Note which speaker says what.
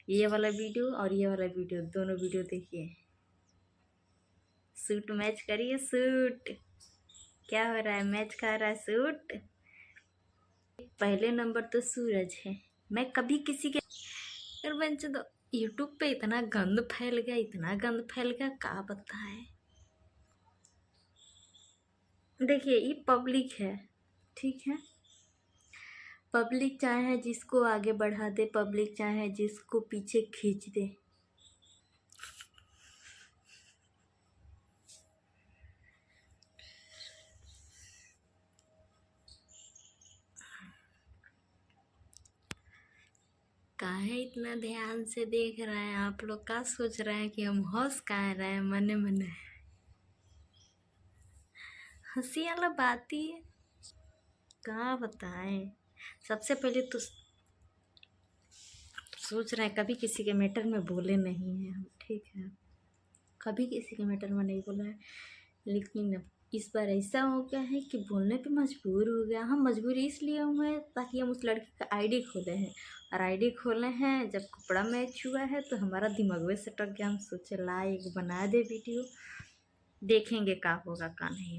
Speaker 1: ये वाला वीडियो और ये वाला वीडियो, दोनों वीडियो देखिए। सूट मैच करिए, सूट क्या हो रहा है, मैच खा रहा है सूट। पहले नंबर तो सूरज है। मैं कभी किसी के बंच तो यूट्यूब पे इतना गंद फैल गया, इतना गंद फैल गया, क्या बताएं। देखिए ये पब्लिक है, ठीक है। पब्लिक चाहे जिसको आगे बढ़ा दे, पब्लिक चाहे जिसको पीछे खींच दे। काहे इतना ध्यान से देख रहे हैं आप लोग? क्या सोच रहे हैं कि हम हंस कहाँ रहे हैं मने मने? हंसी वाला बात ही है, क्या बताएं। सबसे पहले तो सोच रहे हैं कभी किसी के मैटर में बोले नहीं हैं हम, ठीक है। कभी किसी के मैटर में नहीं बोला है, लेकिन अब इस बार ऐसा हो गया है कि बोलने पे मजबूर हो गया। हम मजबूर इसलिए हुए हैं ताकि हम उस लड़की का आईडी खोले हैं, और आईडी खोले हैं जब कपड़ा मैच हुआ है तो हमारा दिमाग में सटक गया। हम सोचे ला एक बना दे वीडियो, देखेंगे क्या होगा क्या नहीं।